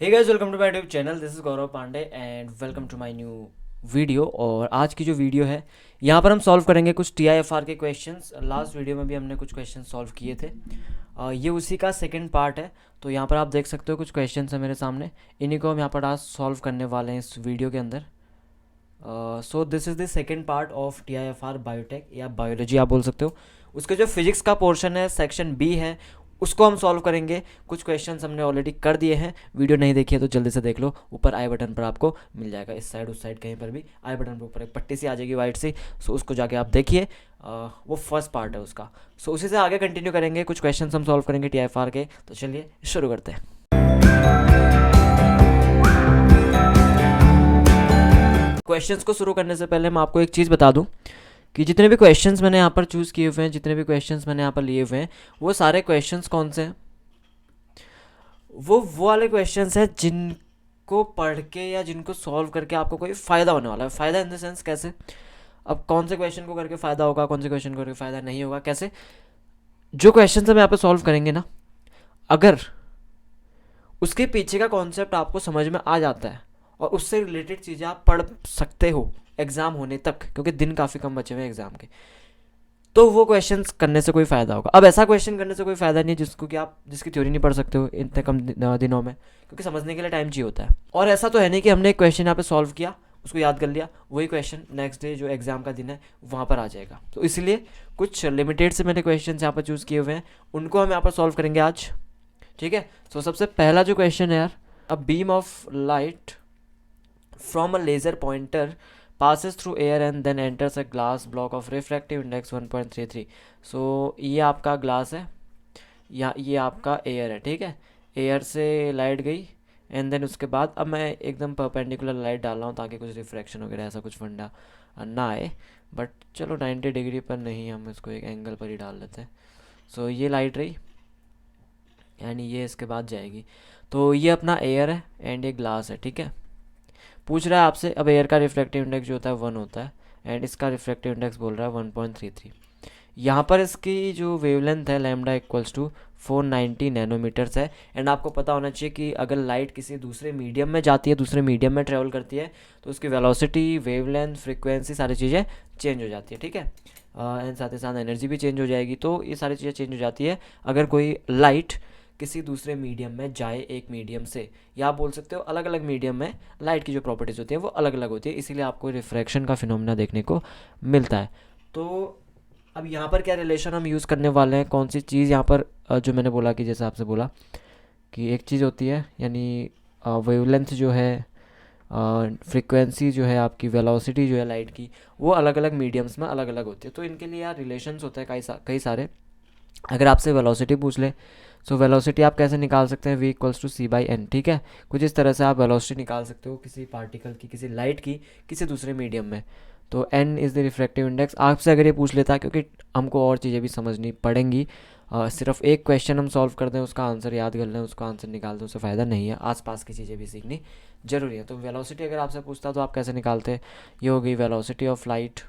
Hey guys, welcome to my YouTube channel. This is Gaurav Pandey and welcome to my new video. और आज की जो video है यहाँ पर हम सॉल्व करेंगे कुछ TIFR के क्वेश्चंस। लास्ट वीडियो में भी हमने कुछ क्वेश्चंस सॉल्व किए थे। ये उसी का सेकंड पार्ट है। तो यहाँ पर आप देख सकते हो कुछ क्वेश्चंस है मेरे सामने, इन्हीं को हम यहाँ पर आज सॉल्व करने वाले हैं इस वीडियो के अंदर। So this is the second part of TIFR biotech या बायोलॉजी आप बोल सकते हो। उसके जो फिजिक्स का पोर्शन है, सेक्शन बी है, उसको हम सॉल्व करेंगे। कुछ क्वेश्चंस हमने ऑलरेडी कर दिए हैं, वीडियो नहीं देखी है तो जल्दी से देख लो। ऊपर आई बटन पर आपको मिल जाएगा, इस साइड उस साइड कहीं पर भी आई बटन पर ऊपर एक पट्टी सी आ जाएगी वाइट सी। सो उसको जाके आप देखिए, वो फर्स्ट पार्ट है उसका। सो उसी से आगे कंटिन्यू करेंगे, कुछ क्वेश्चन हम सॉल्व करेंगे TIFR के। तो चलिए शुरू करते हैं। क्वेश्चंस को शुरू करने से पहले मैं आपको एक चीज़ बता दूं कि जितने भी क्वेश्चंस मैंने यहाँ पर चूज़ किए हुए हैं, जितने भी क्वेश्चंस मैंने यहाँ पर लिए हुए हैं, वो सारे क्वेश्चंस कौन से हैं? वो वाले क्वेश्चंस हैं जिनको पढ़ के या जिनको सॉल्व करके आपको कोई फ़ायदा होने वाला है। फ़ायदा इन द सेंस कैसे? अब कौन से क्वेश्चन को करके फ़ायदा होगा, कौन से क्वेश्चन को करके फ़ायदा नहीं होगा, कैसे? जो क्वेश्चन हम यहाँ पर सॉल्व करेंगे ना, अगर उसके पीछे का कॉन्सेप्ट आपको समझ में आ जाता है और उससे रिलेटेड चीज़ें आप पढ़ सकते हो एग्ज़ाम होने तक, क्योंकि दिन काफ़ी कम बचे हुए हैं एग्ज़ाम के, तो वो क्वेश्चंस करने से कोई फ़ायदा होगा। अब ऐसा क्वेश्चन करने से कोई फ़ायदा नहीं जिसको कि आप जिसकी थ्योरी नहीं पढ़ सकते हो इतने कम दिनों में, क्योंकि समझने के लिए टाइम चाहिए होता है। और ऐसा तो है नहीं कि हमने एक क्वेश्चन यहाँ पे सॉल्व किया, उसको याद कर लिया, वही क्वेश्चन नेक्स्ट डे जो एग्ज़ाम का दिन है वहाँ पर आ जाएगा। तो इसलिए कुछ लिमिटेड से मैंने क्वेश्चन यहाँ पर चूज़ किए हुए हैं, उनको हम यहाँ पर सॉल्व करेंगे आज। ठीक है। तो सबसे पहला जो क्वेश्चन है यार, a beam of light from a laser pointer passes through air and then enters a glass block of refractive index 1.33। सो ये आपका ग्लास है या ये आपका एयर है, ठीक है। एयर से लाइट गई एंड देन उसके बाद अब मैं एकदम परपेंडिकुलर लाइट डाल रहा हूँ ताकि कुछ रिफ्रैक्शन वगैरह ऐसा कुछ फंडा ना आए, बट चलो 90 डिग्री पर नहीं, हम इसको एक एंगल पर ही डाल लेते हैं। सो ये लाइट रही एंड ये इसके बाद जाएगी। तो ये अपना एयर है एंड ये ग्लास है, ठीक है। पूछ रहा है आपसे, अब एयर का रिफ्लेक्टिव इंडेक्स जो होता है 1 होता है एंड इसका रिफ्लेक्टिव इंडेक्स बोल रहा है 1.33। यहाँ पर इसकी जो वेवलेंथ है लैम्डा इक्वल्स टू 490 नैनोमीटर्स है। एंड आपको पता होना चाहिए कि अगर लाइट किसी दूसरे मीडियम में जाती है, दूसरे मीडियम में ट्रेवल करती है, तो उसकी वेलोसिटी, वेवलेंथ, फ्रीक्वेंसी सारी चीज़ें चेंज हो जाती है, ठीक है। एंड साथ ही साथ एनर्जी भी चेंज हो जाएगी। तो ये सारी चीज़ें चेंज हो जाती है अगर कोई लाइट किसी दूसरे मीडियम में जाए एक मीडियम से, या आप बोल सकते हो अलग अलग मीडियम में लाइट की जो प्रॉपर्टीज़ होती हैं वो अलग अलग होती है, इसीलिए आपको रिफ्रैक्शन का फिनोमेना देखने को मिलता है। तो अब यहाँ पर क्या रिलेशन हम यूज़ करने वाले हैं, कौन सी चीज़ यहाँ पर जो मैंने बोला कि जैसे आपसे बोला कि एक चीज़ होती है यानी वेवलेंथ जो है, फ्रीक्वेंसी जो है, आपकी वेलोसिटी जो है लाइट की, वो अलग अलग मीडियम्स में अलग अलग होती है। तो इनके लिए यार रिलेशंस होते हैं कई सारे। अगर आपसे वेलोसिटी पूछ ले, सो वेलोसिटी आप कैसे निकाल सकते हैं, v=c/n, ठीक है। कुछ इस तरह से आप वेलोसिटी निकाल सकते हो किसी पार्टिकल की, किसी लाइट की, किसी दूसरे मीडियम में। तो n is the refractive index. आपसे अगर ये पूछ लेता, क्योंकि हमको और चीज़ें भी समझनी पड़ेंगी, सिर्फ एक क्वेश्चन हम सॉल्व कर दें, उसका आंसर याद कर लें, उसका आंसर निकाल दें, उससे फ़ायदा नहीं है, आसपास की चीज़ें भी सीखनी ज़रूरी है। तो वेलोसिटी अगर आपसे पूछता तो आप कैसे निकालते? ये हो गई velocity of light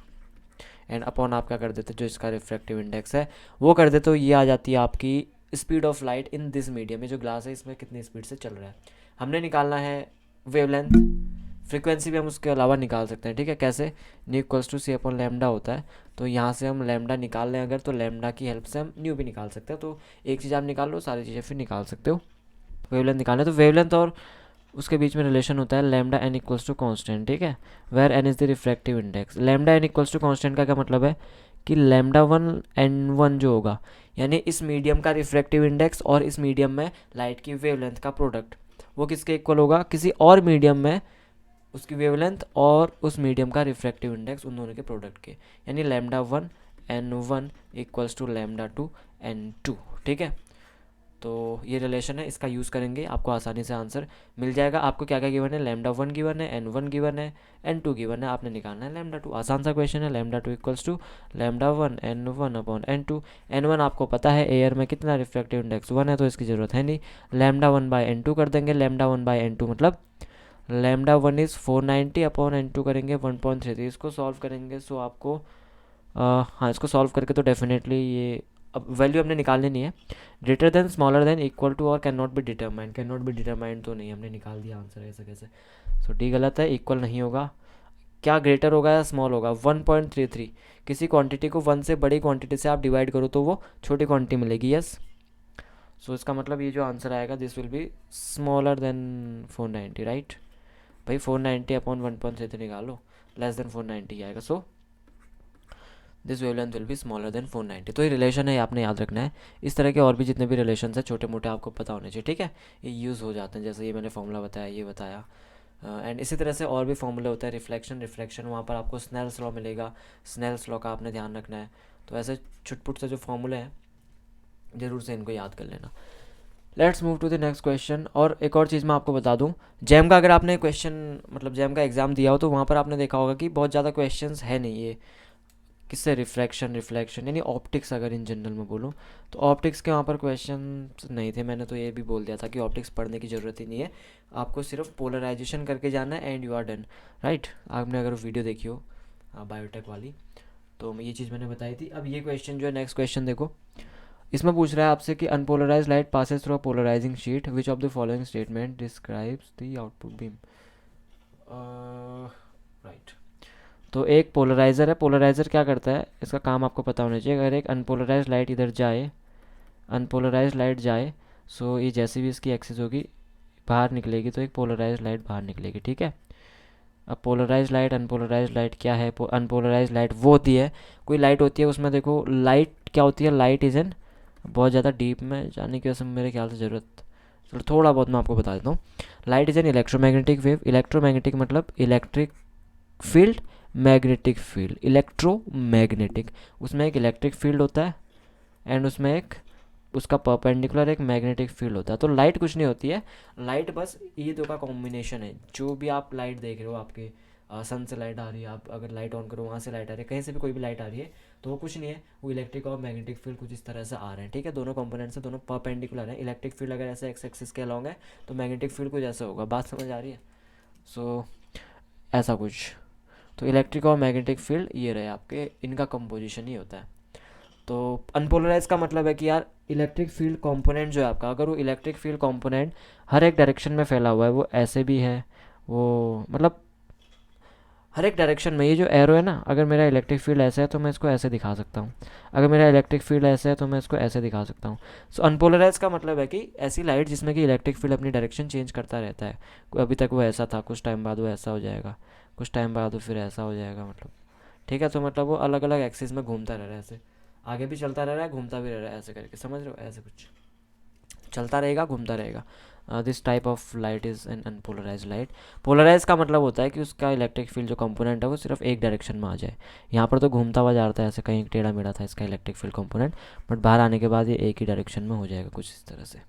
and upon आप क्या कर देते, जो इसका रिफ्रैक्टिव इंडेक्स है वो कर देते, तो ये आ जाती है आपकी speed of light in this medium. में जो ग्लास है इसमें कितनी स्पीड से चल रहा है हमने निकालना है। वेवलेंथ, फ्रीक्वेंसी भी हम उसके अलावा निकाल सकते हैं, ठीक है। कैसे? न्यू इक्वल्स टू c/λ होता है। तो यहाँ से हम लैम्डा निकाल लें अगर, तो लैम्डा की हेल्प से हम न्यू भी निकाल सकते हैं। तो एक चीज़ आप निकाल लो, सारी चीज़ें फिर निकाल सकते हो। वेवलेंथ निकालना, तो वेवलेंथ और उसके बीच में रिलेशन होता है lambda n equals to constant, ठीक है, where n is the refractive index. Lambda n equals to constant का क्या मतलब है कि λ1n1 जो होगा, यानी इस मीडियम का रिफ्रैक्टिव इंडेक्स और इस मीडियम में लाइट की वेवलेंथ का प्रोडक्ट, वो किसके इक्वल होगा? किसी और मीडियम में उसकी वेवलेंथ और उस मीडियम का रिफ्रैक्टिव इंडेक्स, उन दोनों के प्रोडक्ट के, यानी λ1n1 इक्वल्स टू λ2n2, ठीक है। तो ये रिलेशन है, इसका यूज़ करेंगे, आपको आसानी से आंसर मिल जाएगा। आपको क्या क्या गिवन है? λ1 गिवन है, n1 गिवन है, n2 गिवन है, आपने निकालना है λ2। आसान सा क्वेश्चन है। λ2 equals to λ1 n1 upon n2। n1 आपको पता है एयर में कितना रिफ्रैक्टिव इंडेक्स 1 है, तो इसकी ज़रूरत है नहीं। λ1/n2 कर देंगे। λ1/n2 मतलब λ1 इज़ 490 अपॉन n2 करेंगे 1.33। इसको सॉल्व करेंगे, सो आपको हाँ, इसको सॉल्व करके तो डेफिनेटली ये अब वैल्यू हमने निकालनी नहीं है। Greater than, smaller than, equal to और can not be determined. Can not be determined तो नहीं, हमने निकाल दिया आंसर ऐसे कैसे। सो डी गलत है, इक्वल नहीं होगा। क्या ग्रेटर होगा या स्मॉल होगा? 1.33। किसी क्वांटिटी को 1 से बड़ी क्वांटिटी से आप डिवाइड करो तो वो छोटी क्वांटिटी मिलेगी, यस। सो इसका मतलब ये जो आंसर आएगा this will be smaller than 490, right. भाई 490 अपॉन 1.33 निकालो, लेस देन 490 आएगा। So this wavelength will be smaller than 490। तो ये रिलेशन है, आपने याद रखना है। इस तरह के और भी जितने भी रिलेशन है छोटे मोटे आपको पता होने चाहिए, ठीक है। ये यूज़ हो जाते हैं, जैसे ये मैंने फॉर्मूला बताया, ये बताया। एंड इसी तरह से और भी फॉर्मूले होता है। रिफ्लेक्शन वहाँ पर आपको स्नेल्स लॉ मिलेगा, स्नेल्स लॉ का आपने ध्यान रखना है। तो ऐसे छुटपुट से जो फॉर्मूले हैं ज़रूर से इनको याद कर लेना। Let's move to the next question. और एक और चीज़ मैं आपको बता दूं, जैम का अगर आपने क्वेश्चन मतलब जैम का एग्ज़ाम दिया हो तो वहाँ पर आपने देखा होगा कि बहुत ज़्यादा क्वेश्चंस है नहीं ये किससे, रिफ्लेक्शन यानी ऑप्टिक्स। अगर इन जनरल में बोलूँ तो ऑप्टिक्स के वहाँ पर क्वेश्चन नहीं थे। मैंने तो ये भी बोल दिया था कि ऑप्टिक्स पढ़ने की ज़रूरत ही नहीं है, आपको सिर्फ पोलराइजेशन करके जाना है and you are done, right. आपने अगर वीडियो देखी हो बायोटेक वाली तो ये चीज़ मैंने बताई थी। अब ये क्वेश्चन जो है, नेक्स्ट क्वेश्चन देखो, इसमें पूछ रहा है आपसे कि unpolarized light passes through a polarizing sheet, which of the following statement describes the output beam, right. तो एक पोलराइज़र है, पोलराइज़र क्या करता है, इसका काम आपको पता होना चाहिए। अगर एक अनपोलराइज लाइट इधर जाए, अनपोलराइज लाइट जाए, सो ये जैसे भी इसकी एक्सिस होगी बाहर निकलेगी, तो एक पोलराइज लाइट बाहर निकलेगी, ठीक है। अब पोलराइज लाइट, अनपोलराइज लाइट क्या है? अनपोलराइज लाइट वो होती है, कोई लाइट होती है उसमें देखो लाइट क्या होती है, लाइट इज़ एन, बहुत ज़्यादा डीप में जाने की वैसे मेरे ख्याल से ज़रूरत, चलो थोड़ा बहुत मैं आपको बता देता हूँ। Light is an electromagnetic wave. Electromagnetic मतलब electric field, magnetic field, electromagnetic, उसमें एक इलेक्ट्रिक फील्ड होता है एंड उसमें एक उसका परपेंडिकुलर एक मैग्नेटिक फील्ड होता है। तो लाइट कुछ नहीं होती है, लाइट बस ये दो का कॉम्बिनेशन है। जो भी आप लाइट देख रहे हो, आपके सन से लाइट आ रही है, आप अगर लाइट ऑन करो वहाँ से लाइट आ रही है, कहीं से भी कोई भी लाइट आ रही है, तो वो कुछ नहीं है, वो इलेक्ट्रिक और मैग्नेटिक फील्ड कुछ इस तरह से आ रहे हैं, ठीक है। दोनों कंपोनेंट्स से दोनों परपेंडिकुलर हैं। इलेक्ट्रिक फील्ड अगर ऐसे एक्स एक्सिस के अलॉन्ग है तो मैग्नेटिक फील्ड कुछ ऐसा होगा, बात समझ आ रही है। सो ऐसा कुछ, तो इलेक्ट्रिक और मैग्नेटिक फील्ड ये रहे आपके, इनका कंपोजिशन ही होता है। तो अनपोलराइज का मतलब है कि यार इलेक्ट्रिक फील्ड कंपोनेंट जो है आपका, अगर वो इलेक्ट्रिक फील्ड कंपोनेंट हर एक डायरेक्शन में फैला हुआ है, वो ऐसे भी है, वो मतलब हर एक डायरेक्शन में, ये जो एरो है ना, अगर मेरा इलेक्ट्रिक फील्ड ऐसा है तो मैं इसको ऐसे दिखा सकता हूँ, अगर मेरा इलेक्ट्रिक फील्ड ऐसा है तो मैं इसको ऐसे दिखा सकता हूँ। सो अनपोलराइज का मतलब है कि ऐसी लाइट जिसमें कि इलेक्ट्रिक फील्ड अपनी डायरेक्शन चेंज करता रहता है। अभी तक वो ऐसा था, कुछ टाइम बाद वो ऐसा हो जाएगा, कुछ टाइम बाद वो फिर ऐसा हो जाएगा, मतलब ठीक है। तो मतलब वो अलग अलग एक्सिस में घूमता रह रहा है, ऐसे आगे भी चलता रह रहा है, घूमता भी रह रहा है, ऐसे करके, समझ रहे हो, ऐसे कुछ चलता रहेगा, घूमता रहेगा। This type of light is an unpolarized light. Polarize का मतलब होता है कि उसका इलेक्ट्रिक फील्ड जो कंपोनेंट है वो सिर्फ एक डायरेक्शन में आ जाए। यहाँ पर तो घूमता हुआ जा रहा था, ऐसे कहीं टेढ़ा मेढ़ा था इसका इलेक्ट्रिक फील्ड कंपोनेंट, बट बाहर आने के बाद ये एक ही डायरेक्शन में हो जाएगा, कुछ इस तरह से।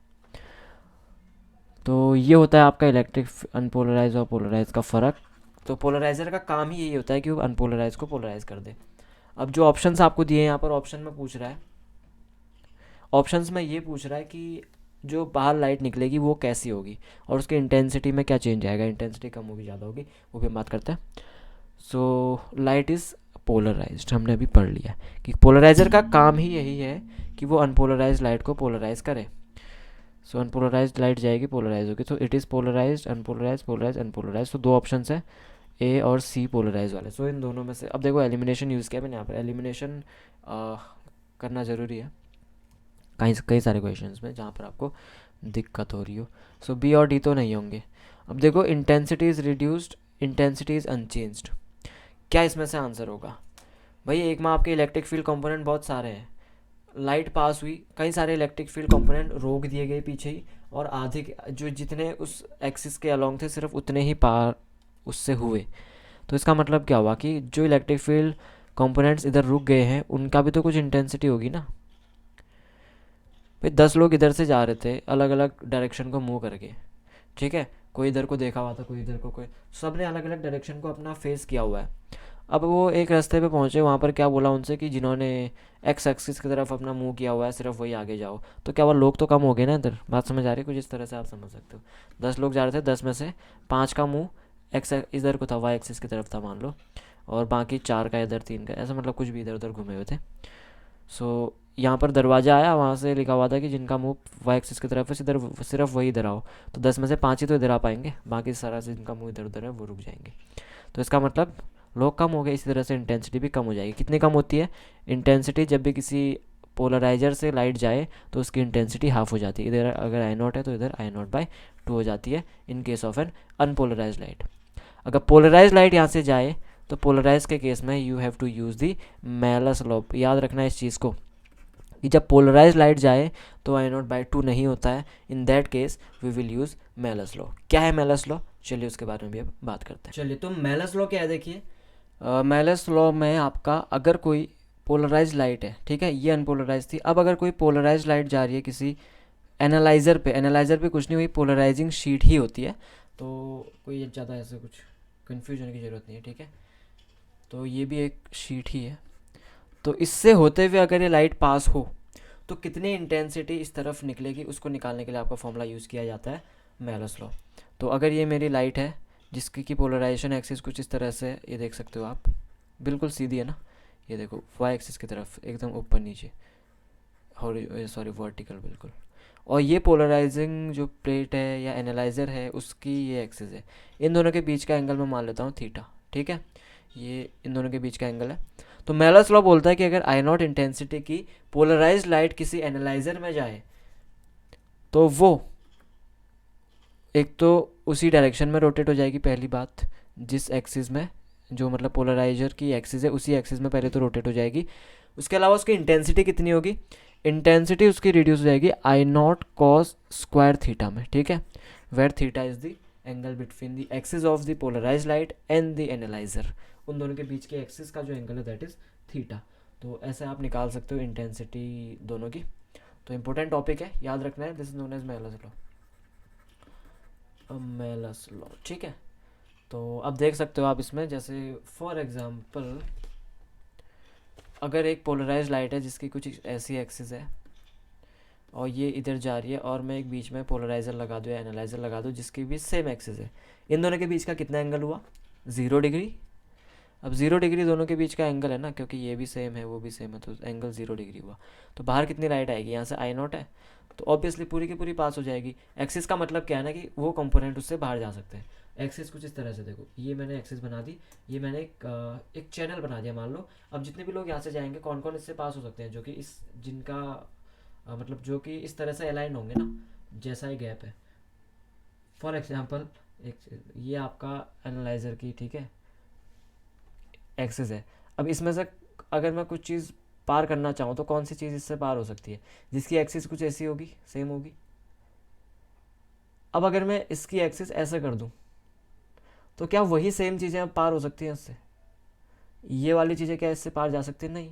तो ये होता है आपका इलेक्ट्रिक अनपोलराइज और पोलराइज का फ़र्क। तो पोलराइज़र का काम ही यही होता है कि वो अनपोलराइज को पोलराइज कर दे। अब जो ऑप्शंस आपको दिए हैं यहाँ पर, ऑप्शन में पूछ रहा है, ऑप्शंस में ये पूछ रहा है कि जो बाहर लाइट निकलेगी वो कैसी होगी और उसकी इंटेंसिटी में क्या चेंज आएगा, इंटेंसिटी कम होगी ज़्यादा होगी, वो भी हम बात करते हैं। सो लाइट इज़ पोलराइज्ड, हमने अभी पढ़ लिया कि पोलराइज़र का काम ही यही है कि वो अनपोलराइज लाइट को पोलराइज करे। सो अनपोलराइज लाइट जाएगी, पोलराइज होगी, तो it is polarized, unpolarized, polarized, unpolarized. तो दो ऑप्शन है, ए और सी पोलराइज वाले। सो इन दोनों में से अब देखो एलिमिनेशन यूज़ किया मैंने यहाँ पर, एलिमिनेशन करना ज़रूरी है कई सारे क्वेश्चंस में जहाँ पर आपको दिक्कत हो रही हो। सो बी और डी तो नहीं होंगे। अब देखो intensity is reduced, intensity is unchanged, क्या इसमें से आंसर होगा? भाई एक में आपके इलेक्ट्रिक फील्ड कंपोनेंट बहुत सारे हैं, लाइट पास हुई, कई सारे इलेक्ट्रिक फील्ड कंपोनेंट रोक दिए गए पीछे ही, और आधे जो जितने उस एक्सिस के अलॉन्ग थे सिर्फ उतने ही पार उससे हुए। तो इसका मतलब क्या हुआ कि जो इलेक्ट्रिक फील्ड कंपोनेंट्स इधर रुक गए हैं उनका भी तो कुछ इंटेंसिटी होगी ना। भाई 10 लोग इधर से जा रहे थे अलग अलग डायरेक्शन को मूव करके, ठीक है, कोई इधर को देखा हुआ था, कोई इधर को, कोई, सब ने अलग अलग डायरेक्शन को अपना फेस किया हुआ है। अब वो एक रास्ते पे पहुँचे, वहाँ पर क्या बोला उनसे कि जिन्होंने एक्स एक्सिस की तरफ अपना मूव किया हुआ है सिर्फ वही आगे जाओ। तो क्या वो लोग तो कम हो गए ना इधर, बात समझ आ रही है कुछ इस तरह से आप समझ सकते हो। 10 लोग जा रहे थे, 10 में से 5 का मुँह एक्स इधर को था, वाई एक्सिस की तरफ था मान लो, और बाकी 4 का इधर, 3 का ऐसा, मतलब कुछ भी इधर उधर घूमे हुए थे। सो यहाँ पर दरवाज़ा आया, वहाँ से लिखा हुआ था कि जिनका मुंह वाई एक्सिस की तरफ है सिर्फ वही इधर आओ, तो 10 में से 5 ही तो इधर आ पाएंगे, बाकी सारा से जिनका मुंह इधर उधर है वो रुक जाएंगे। तो इसका मतलब लोग कम हो गए, इसी तरह से इंटेंसिटी भी कम हो जाएगी। कितनी कम होती है इंटेंसिटी? जब भी किसी पोलराइजर से लाइट जाए तो उसकी इंटेंसिटी हाफ हो जाती है। इधर अगर आई नॉट है तो इधर आई नॉट बाई 2 हो जाती है in case of an unpolarized light. अगर पोलराइज लाइट यहाँ से जाए तो पोलराइज के केस में you have to use the Malus law. याद रखना है इस चीज़ को कि जब पोलराइज लाइट जाए तो आई नॉट बाई 2 नहीं होता है, in that case we will use Malus law. क्या है मेलस लॉ, चलिए उसके बारे में भी अब बात करते हैं। चलिए, तो मेलस लॉ क्या है, देखिए मेलस लॉ में आपका अगर कोई पोलराइज लाइट है, ठीक है, ये अनपोलराइज थी, अब अगर कोई पोलराइज लाइट जा रही है किसी एनालाइज़र पे कुछ नहीं, हुई पोलराइजिंग शीट ही होती है, तो कोई ज़्यादा ऐसे कुछ कन्फ्यूजन की ज़रूरत नहीं है, ठीक है। तो ये भी एक शीट ही है। तो इससे होते हुए अगर ये लाइट पास हो तो कितनी इंटेंसिटी इस तरफ निकलेगी, उसको निकालने के लिए आपका फॉर्मूला यूज़ किया जाता है मेलस लॉ। तो अगर ये मेरी लाइट है जिसकी की पोलराइजेशन एक्सिस कुछ इस तरह से, ये देख सकते हो आप, बिल्कुल सीधी है ना, ये देखो वाई एक्सिस की तरफ एकदम ऊपर नीचे, सॉरी वर्टिकल बिल्कुल। और ये पोलराइजिंग जो प्लेट है या एनालाइज़र है उसकी ये एक्सिस है। इन दोनों के बीच का एंगल मैं मान लेता हूँ थीटा, ठीक है, ये इन दोनों के बीच का एंगल है। तो मेलस लॉ बोलता है कि अगर आई नॉट इंटेंसिटी की पोलराइज लाइट किसी एनालाइज़र में जाए तो वो एक तो उसी डायरेक्शन में रोटेट हो जाएगी, पहली बात, जिस एक्सिस में, जो मतलब पोलराइजर की एक्सिस है उसी एक्सिस में पहले तो रोटेट हो जाएगी। उसके अलावा उसकी इंटेंसिटी कितनी होगी, इंटेंसिटी उसकी रिड्यूस हो जाएगी I not cos square theta में, ठीक है, where theta is the angle between the axis of the polarized light and the analyzer. उन दोनों के बीच के एक्सिस का जो एंगल है दैट इज थीटा। तो ऐसे आप निकाल सकते हो इंटेंसिटी दोनों की। तो इंपॉर्टेंट टॉपिक है, याद रखना है, this is known as Malus law, Malus law, ठीक है। तो अब देख सकते हो आप इसमें, जैसे फॉर एग्जांपल अगर एक पोलराइज लाइट है जिसकी कुछ ऐसी एक्सिस है और ये इधर जा रही है, और मैं एक बीच में पोलराइज़र लगा दूँ या एनालाइज़र लगा दूँ जिसकी भी सेम एक्सिस है, इन दोनों के बीच का कितना एंगल हुआ, 0 डिग्री। अब 0 डिग्री दोनों के बीच का एंगल है ना, क्योंकि ये भी सेम है वो भी सेम है, तो एंगल 0 डिग्री हुआ। तो बाहर कितनी लाइट आएगी, यहाँ से आई नॉट है, तो ऑब्वियसली पूरी की पूरी पास हो जाएगी। एक्सिस का मतलब क्या है ना कि वो कंपोनेंट उससे बाहर जा सकते हैं। एक्सिस कुछ इस तरह से देखो, ये मैंने एक्सिस बना दी, ये मैंने एक चैनल बना दिया मान लो। अब जितने भी लोग यहाँ से जाएंगे कौन कौन इससे पास हो सकते हैं, जो कि इस जिनका मतलब जो कि इस तरह से अलाइन होंगे ना, जैसा ही गैप है। फॉर एग्जांपल एक ये आपका एनालाइज़र की, ठीक है, एक्सिस है। अब इसमें से अगर मैं कुछ चीज़ पार करना चाहूँ तो कौन सी चीज़ इससे पार हो सकती है, जिसकी एक्सिस कुछ ऐसी होगी, सेम होगी। अब अगर मैं इसकी एक्सिस ऐसे कर दूँ तो क्या वही सेम चीज़ें अब पार हो सकती हैं इससे, ये वाली चीज़ें क्या इससे पार जा सकती है, नहीं।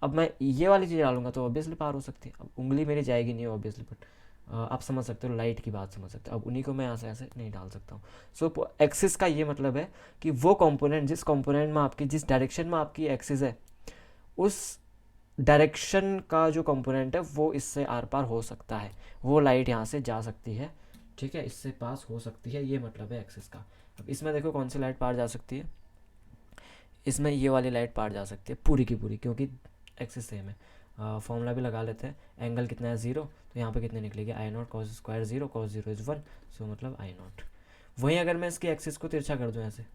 अब मैं ये वाली चीज़ डालूंगा तो ऑब्वियसली पार हो सकती है। अब उंगली मेरी जाएगी नहीं ऑब्वियसली, बट आप समझ सकते हो, लाइट की बात समझ सकते हो। अब उन्हीं को मैं यहाँ से ऐसे नहीं डाल सकता हूँ। सो एक्सिस का ये मतलब है कि वो कंपोनेंट, जिस कंपोनेंट में आपकी, जिस डायरेक्शन में आपकी एक्सिस है, उस डायरेक्शन का जो कंपोनेंट है वो इससे आर पार हो सकता है, वो लाइट यहाँ से जा सकती है, ठीक है, इससे पास हो सकती है, ये मतलब है एक्सिस का। अब इसमें देखो कौन सी लाइट पार जा सकती है, इसमें ये वाली लाइट पार जा सकती है पूरी की पूरी, क्योंकि एक्सिस सेम है। फॉर्मूला भी लगा लेते हैं, एंगल कितना है 0, तो यहाँ पे कितने निकलेगी, I not cos square 0, cos 0 is 1, so मतलब आई नॉट। वहीं अगर मैं इसकी एक्सिस को तिरछा कर दूँ ऐसे,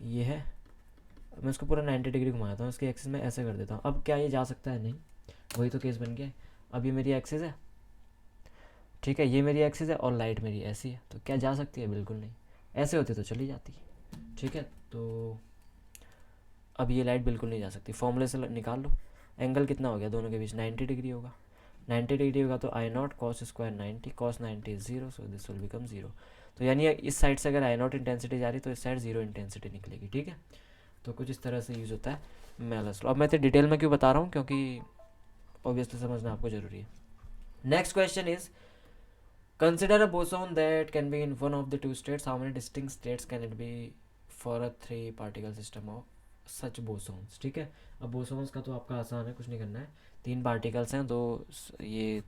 ये है, मैं इसको पूरा 90 डिग्री घुमाता हूँ, इसकी एक्सिस में ऐसे कर देता हूँ। अब क्या ये जा सकता है, नहीं, वही तो केस बन गया है। अब ये मेरी एक्सिस है, ठीक है, ये मेरी एक्सिस है और लाइट मेरी ऐसी है, तो क्या जा सकती है, बिल्कुल नहीं। ऐसे होती तो चली जाती, ठीक है। तो अब ये लाइट बिल्कुल नहीं जा सकती, फॉर्मूले से निकाल लो, एंगल कितना हो गया दोनों के बीच, 90 डिग्री होगा। 90 डिग्री होगा तो I not cos square 90, cos 90 is 0, so this will become 0। तो यानी इस साइड से अगर आई नॉट इंटेंसिटी जा रही तो इस साइड 0 इंटेंसिटी निकलेगी, ठीक है। तो कुछ इस तरह से यूज़ होता है मेलस लॉ। अब मैं तो डिटेल में क्यों बता रहा हूँ, क्योंकि ऑब्वियसली समझना आपको ज़रूरी है। Next question is, consider a boson that can be in one of the two states, how many distinct states can it be for a 3 particle system of such bosons, ठीक है। अब बोसोन्स का तो आपका आसान है, कुछ नहीं करना है, 3 पार्टिकल्स हैं, 2 ये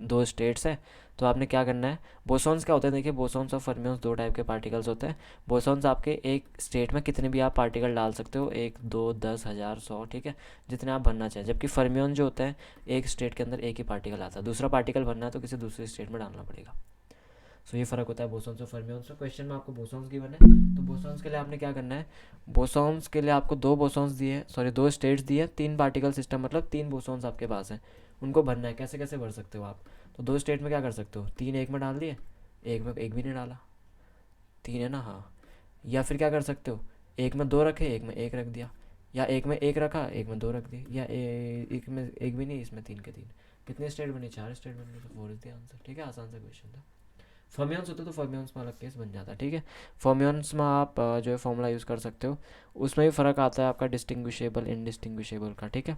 दो स्टेट्स है, तो आपने क्या करना है, बोसॉन्स क्या होते हैं, देखिए बोसॉन्स और फर्मियंस दो टाइप के पार्टिकल्स होते हैं। बोसॉन्स आपके एक स्टेट में कितने भी आप पार्टिकल डाल सकते हो, 1 2 10 1000 100, ठीक है, जितने आप भरना चाहें। जबकि फर्मियन जो होता है एक स्टेट के अंदर एक ही पार्टिकल आता है, दूसरा पार्टिकल भरना है तो किसी दूसरी स्टेट में डालना पड़ेगा। सो ये फ़र्क होता है बोसॉन्स और फर्मियंस में। क्वेश्चन में आपको बोसॉन्स गिवन है, तो बोसॉन्स के लिए आपने क्या करना है, बोसॉन्स के लिए आपको दो बोसॉन्स दिए हैं, सॉरी दो स्टेट्स दिए हैं, 3 पार्टिकल सिस्टम मतलब 3 बोसॉन्स आपके पास हैं, उनको भरना है। कैसे कैसे भर सकते हो आप, तो दो स्टेट में क्या कर सकते हो, 3 एक में डाल दिए, एक में एक भी नहीं डाला, 3 है ना, हाँ। या फिर क्या कर सकते हो, एक में 2 रखे, एक में 1 रख दिया, या एक में 1 रखा, एक में 2 रख दिए, या एक में एक भी नहीं, इसमें 3 के 3, कितने स्टेट बनी, 4 स्टेट बन गई, तो 4 इज द आंसर, ठीक है। आसान सा क्वेश्चन था। फर्मियंस होते तो फर्मियंस में अलग केस बन जाता है, ठीक है। फर्मियंस में आप जो है फॉर्मूला यूज़ कर सकते हो, उसमें भी फ़र्क आता है आपका डिस्टिंग्विशेबल इनडिस्टिंग्विशेबल का, ठीक है।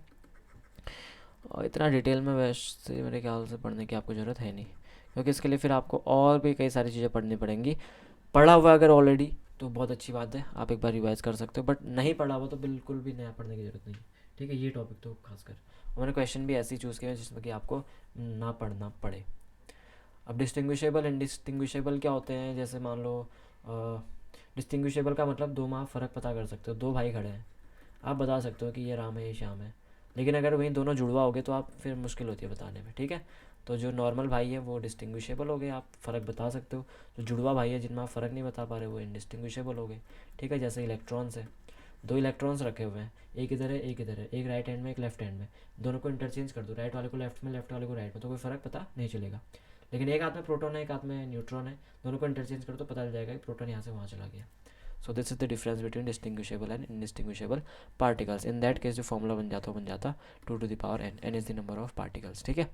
और इतना डिटेल में वैसे मेरे ख्याल से पढ़ने की आपको ज़रूरत है नहीं, क्योंकि इसके लिए फिर आपको और भी कई सारी चीज़ें पढ़नी पड़ेंगी। पढ़ा हुआ अगर ऑलरेडी तो बहुत अच्छी बात है, आप एक बार रिवाइज कर सकते हो, बट नहीं पढ़ा हुआ तो बिल्कुल भी नया पढ़ने की ज़रूरत नहीं है, ठीक है। ये टॉपिक तो खासकर, और मैंने क्वेश्चन भी ऐसे ही चूज़ किए हैं जिसमें कि आपको ना पढ़ना पड़े। अब डिस्टिंग्विशेबल इनडिस्टिंग्विशेबल क्या होते हैं, जैसे मान लो डिस्टिंग्विशेबल का मतलब दो में आप फ़र्क पता कर सकते हो। दो भाई खड़े हैं, आप बता सकते हो कि ये राम है ये श्याम है, लेकिन अगर वहीं दोनों जुड़वा हो गए तो आप फिर मुश्किल होती है बताने में, ठीक है। तो जो नॉर्मल भाई है वो डिस्टिंग्विशेबल हो गए, आप फ़र्क बता सकते हो। जो जुड़वा भाई है जिनमें आप फ़र्क नहीं बता पा रहे वो इनडिस्टिंग्विशेबल हो गए, ठीक है। जैसे इलेक्ट्रॉन्स है, दो इलेक्ट्रॉन्स रखे हुए हैं, एक इधर है एक इधर है, एक राइट हैंड में एक लेफ्ट हैंड में, दोनों को इंटरचेंज कर दो, राइट वाले को लेफ्ट में लेफ्ट वाले को राइट में, तो कोई फ़र्क पता नहीं चलेगा। लेकिन एक हाथ में प्रोटॉन है एक हाथ में न्यूट्रॉन है, दोनों को इंटरचेंज करो तो पता चल जाएगा कि प्रोटॉन यहाँ से वहाँ चला गया। So this is the difference between distinguishable and indistinguishable particles. In that case जो फॉर्मूला बन जाता 2 to the power n, n is the number of particles, ठीक है।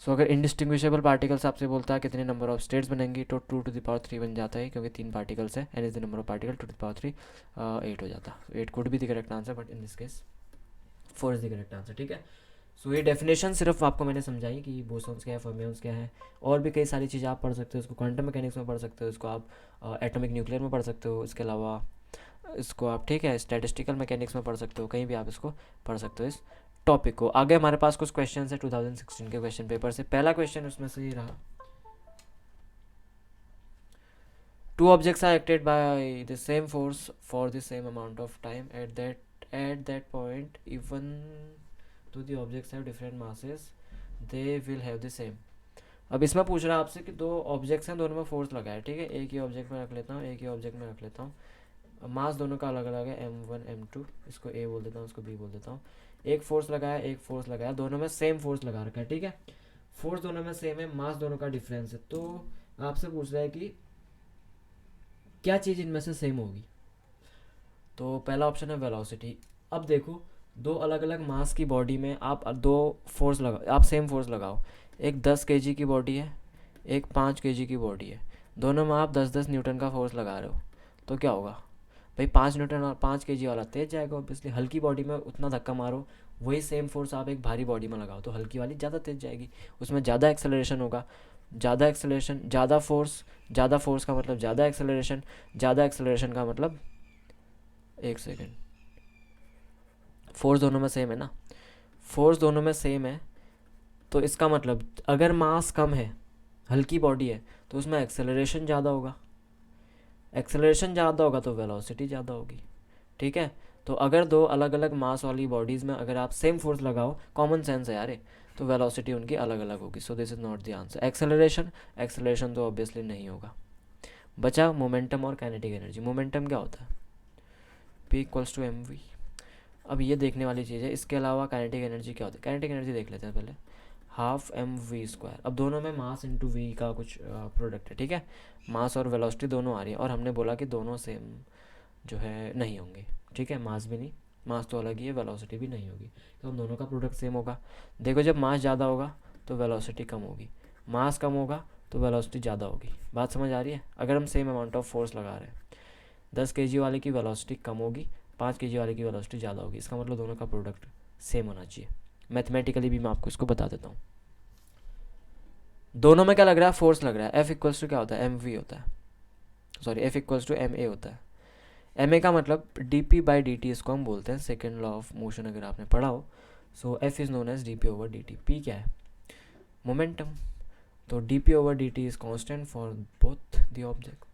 सो अगर इनडिस्टिंग्विशेबल पार्टिकल्स आपसे बोलता है कितने नंबर ऑफ स्टेट्स बनेंगी, तो 2 to the power 3 बन जाता है, क्योंकि 3 पार्टिकल्स है, n is the number of particle, 2 to the power 3 8 हो जाता। 8 could be the correct answer, but in this case 4 is the correct answer, ठीक है। सो ये डेफिनेशन सिर्फ आपको मैंने समझाई कि बोसॉन्स क्या है, फर्मियंस क्या है, और भी कई सारी चीज़ें आप पढ़ सकते हो। इसको क्वांटम मैकेनिक्स में पढ़ सकते हो, इसको आप एटॉमिक न्यूक्लियर में पढ़ सकते हो, इसके अलावा इसको आप, ठीक है, स्टैटिस्टिकल मैकेनिक्स में पढ़ सकते हो, कहीं भी आप इसको पढ़ सकते हो इस टॉपिक को। आगे हमारे पास कुछ क्वेश्चन है 2016 के क्वेश्चन पेपर से। पहला क्वेश्चन उसमें से ही रहा, 2 objects are acted by the same force for the same amount of time at that point, even though the objects have different masses they will have the same। अब इसमें पूछ रहा है आपसे कि दो ऑब्जेक्ट्स हैं, दोनों में फोर्स लगा है, ठीक है। एक ही ऑब्जेक्ट में रख लेता हूँ, एक ही ऑब्जेक्ट में रख लेता हूँ, मास दोनों का अलग अलग है, m1 m2, इसको a बोल देता हूँ, इसको b बोल देता हूँ। एक फोर्स लगाया एक फोर्स लगाया, दोनों में सेम फोर्स लगा रखा है, ठीक है। फोर्स दोनों में सेम है, मास दोनों का डिफरेंस है, तो आपसे पूछ रहा है कि क्या चीज़ इनमें से सेम होगी। तो पहला ऑप्शन है वेलोसिटी। अब देखो, दो अलग अलग मास की बॉडी में आप दो फोर्स लगा, आप सेम फोर्स लगाओ। एक 10 kg की बॉडी है, एक 5 kg की बॉडी है, दोनों में आप 10-10 न्यूटन का फोर्स लगा रहे हो, तो क्या होगा भाई, 5 न्यूटन और 5 kg वाला तेज जाएगा ऑब्वियसली। हल्की बॉडी में उतना धक्का मारो, वही सेम फोर्स आप एक भारी बॉडी में लगाओ तो हल्की वाली ज़्यादा तेज जाएगी, उसमें ज़्यादा एक्सेलरेशन होगा। ज़्यादा एक्सेलरेशन ज़्यादा फोर्स का मतलब ज़्यादा एक्सेलरेशन का मतलब, एक सेकेंड, फोर्स दोनों में सेम है ना, फोर्स दोनों में सेम है, तो इसका मतलब अगर मास कम है, हल्की बॉडी है, तो उसमें एक्सेलरेशन ज़्यादा होगा, एक्सेलरेशन ज़्यादा होगा तो वेलोसिटी ज़्यादा होगी, ठीक है। तो अगर दो अलग अलग मास वाली बॉडीज़ में अगर आप सेम फोर्स लगाओ, कॉमन सेंस है यार, तो वेलोसिटी उनकी अलग अलग होगी। So this is not the answer. Acceleration तो ऑब्वियसली नहीं होगा। बचा मोमेंटम और काइनेटिक एनर्जी। मोमेंटम क्या होता है, P = mv। अब ये देखने वाली चीज़ है। इसके अलावा काइनेटिक एनर्जी क्या होती है, काइनेटिक एनर्जी देख लेते हैं पहले, 12mv²। अब दोनों में मास इंटू वी का कुछ प्रोडक्ट है, ठीक है। मास और वेलोसिटी दोनों आ रही है, और हमने बोला कि दोनों सेम जो है नहीं होंगे, ठीक है। मास भी नहीं, मास तो अलग ही है, वेलोसिटी भी नहीं होगी, तो दोनों का प्रोडक्ट सेम होगा। देखो, जब मास ज़्यादा होगा तो वेलोसिटी कम होगी, मास कम होगा तो वेलोसिटी ज़्यादा होगी। बात समझ आ रही है। अगर हम सेम अमाउंट ऑफ फोर्स लगा रहे हैं, 10 kg वाले की वेलोसिटी कम होगी, 5 kg वाले की वेलोसिटी ज़्यादा होगी, इसका मतलब दोनों का प्रोडक्ट सेम होना चाहिए। मैथमेटिकली भी मैं आपको इसको बता देता हूँ। दोनों में क्या लग रहा है, फोर्स लग रहा है। F क्या होता है, mv होता है, सॉरी F = ma होता है। ma का मतलब dp/dt, इसको हम बोलते हैं सेकेंड लॉ ऑफ मोशन, अगर आपने पढ़ा हो। So F is known as dp/dt। p क्या है, मोमेंटम। तो D P over D T is constant for both the object,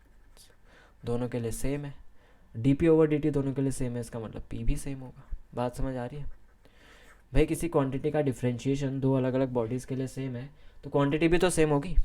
दोनों के लिए सेम है। D P over D T दोनों के लिए सेम है, इसका मतलब पी भी सेम होगा। बात समझ आ रही है भाई? किसी क्वांटिटी का डिफ्रेंशिएशन दो अलग अलग बॉडीज़ के लिए सेम है तो क्वांटिटी भी तो सेम होगी।